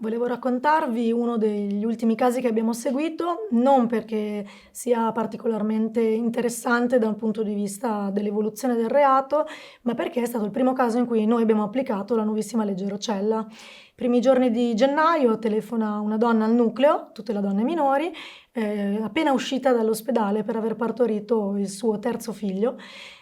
Volevo raccontarvi uno degli ultimi casi che abbiamo seguito, non perché sia particolarmente interessante da un punto di vista dell'evoluzione del reato, ma perché è stato il primo caso in cui noi abbiamo applicato la nuovissima legge Roccella. Primi giorni di gennaio telefona una donna al nucleo, tutte le donne minori, appena uscita dall'ospedale per aver partorito il suo terzo figlio,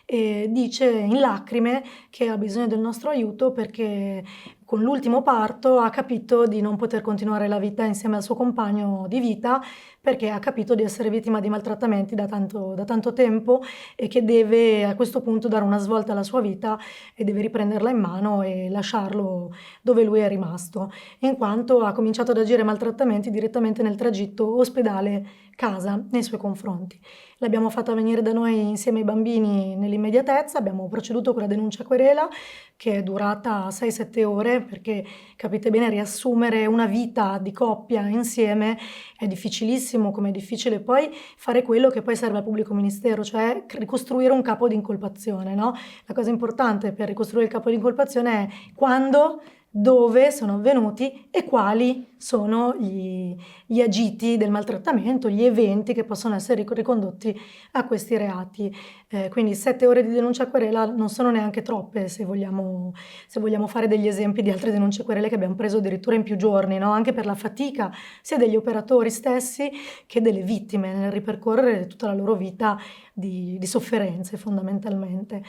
e dice in lacrime che ha bisogno del nostro aiuto perché con l'ultimo parto ha capito di non poter continuare la vita insieme al suo compagno di vita, perché ha capito di essere vittima di maltrattamenti da tanto tempo e che deve a questo punto dare una svolta alla sua vita e deve riprenderla in mano e lasciarlo dove lui è rimasto, in quanto ha cominciato ad agire maltrattamenti direttamente nel tragitto ospedale-casa nei suoi confronti. L'abbiamo fatta venire da noi insieme ai bambini nell'immediatezza, abbiamo proceduto con la denuncia querela che è durata 6-7 ore perché capite bene riassumere una vita di coppia insieme è difficilissimo, come è difficile poi fare quello che poi serve al pubblico ministero, cioè ricostruire un capo di incolpazione, no? La cosa importante per ricostruire il capo di incolpazione è quando, dove sono avvenuti e quali sono gli agiti del maltrattamento, gli eventi che possono essere ricondotti a questi reati. Quindi 7 ore di denuncia a querela non sono neanche troppe se vogliamo fare degli esempi di altre denunce a querele che abbiamo preso addirittura in più giorni, no? Anche per la fatica sia degli operatori stessi che delle vittime nel ripercorrere tutta la loro vita di sofferenze fondamentalmente.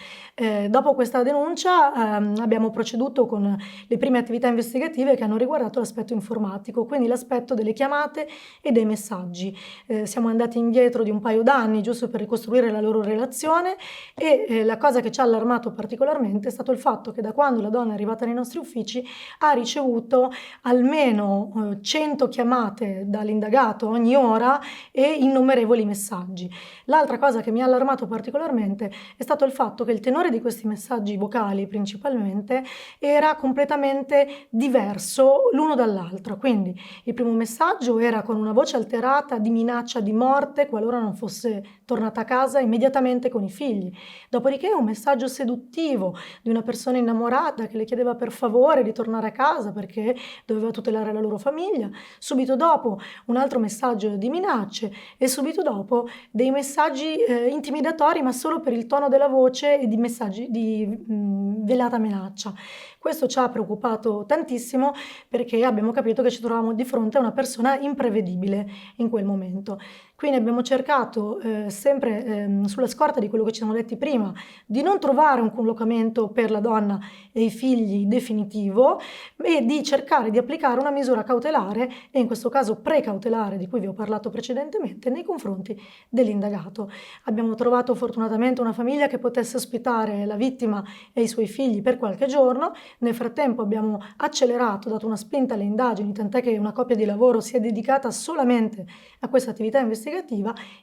Dopo questa denuncia abbiamo proceduto con le prime attività investigative che hanno riguardato l'aspetto informatico, quindi l'aspetto delle chiamate e dei messaggi. Siamo andati indietro di un paio d'anni giusto per ricostruire la loro relazione e la cosa che ci ha allarmato particolarmente è stato il fatto che da quando la donna è arrivata nei nostri uffici ha ricevuto almeno 100 chiamate dall'indagato ogni ora e innumerevoli messaggi. L'altra cosa che mi ha allarmato particolarmente è stato il fatto che il tenore di questi messaggi vocali principalmente era completamente diverso l'uno dall'altro. Quindi il primo messaggio era con una voce alterata di minaccia di morte qualora non fosse tornata a casa immediatamente con i figli. Dopodiché un messaggio seduttivo di una persona innamorata che le chiedeva per favore di tornare a casa perché doveva tutelare la loro famiglia. Subito dopo un altro messaggio di minacce e subito dopo dei messaggi intimidatori ma solo per il tono della voce e di messaggi di velata minaccia. Questo ci ha preoccupato tantissimo perché abbiamo capito che ci trovavamo di fronte a una persona imprevedibile in quel momento. Quindi abbiamo cercato, sempre sulla scorta di quello che ci siamo detti prima, di non trovare un collocamento per la donna e i figli definitivo e di cercare di applicare una misura cautelare, e in questo caso precautelare, di cui vi ho parlato precedentemente, nei confronti dell'indagato. Abbiamo trovato fortunatamente una famiglia che potesse ospitare la vittima e i suoi figli per qualche giorno. Nel frattempo abbiamo accelerato, dato una spinta alle indagini, tant'è che una coppia di lavoro si è dedicata solamente a questa attività investigativa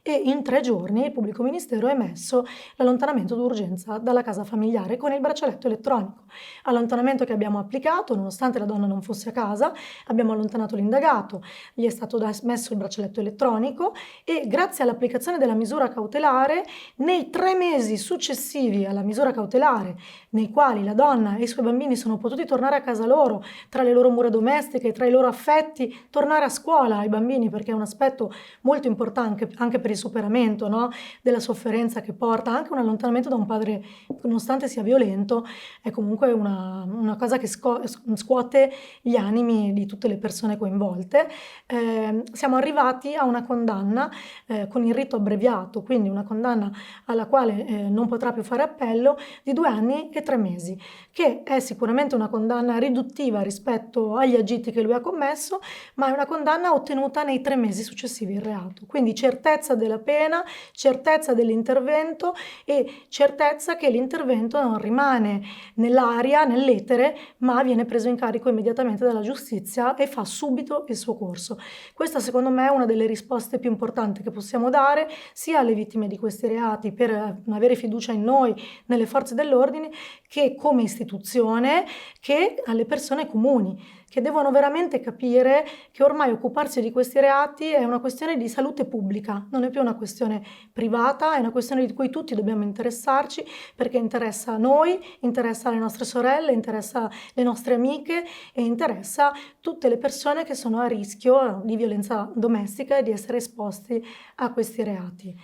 e in 3 giorni il pubblico ministero ha emesso l'allontanamento d'urgenza dalla casa familiare con il braccialetto elettronico. Allontanamento che abbiamo applicato nonostante la donna non fosse a casa, abbiamo allontanato l'indagato, gli è stato messo il braccialetto elettronico e grazie all'applicazione della misura cautelare nei 3 mesi successivi alla misura cautelare, nei quali la donna e i suoi bambini sono potuti tornare a casa loro, tra le loro mura domestiche, tra i loro affetti, tornare a scuola ai bambini, perché è un aspetto molto importante anche per il superamento, no? Della sofferenza che porta anche un allontanamento da un padre, nonostante sia violento, è comunque una cosa che scuote gli animi di tutte le persone coinvolte. Siamo arrivati a una condanna con il rito abbreviato, quindi una condanna alla quale non potrà più fare appello, di 2 anni e 3 mesi, che è sicuramente una condanna riduttiva rispetto agli agiti che lui ha commesso, ma è una condanna ottenuta nei 3 mesi successivi al reato. Quindi certezza della pena, certezza dell'intervento e certezza che l'intervento non rimane nell'aria, nell'etere, ma viene preso in carico immediatamente dalla giustizia e fa subito il suo corso. Questa secondo me è una delle risposte più importanti che possiamo dare sia alle vittime di questi reati per avere fiducia in noi, nelle forze dell'ordine, che come istituzione, che alle persone comuni che devono veramente capire che ormai occuparsi di questi reati è una questione di salute pubblica, non è più una questione privata, è una questione di cui tutti dobbiamo interessarci perché interessa a noi, interessa alle nostre sorelle, interessa le nostre amiche e interessa tutte le persone che sono a rischio di violenza domestica e di essere esposti a questi reati.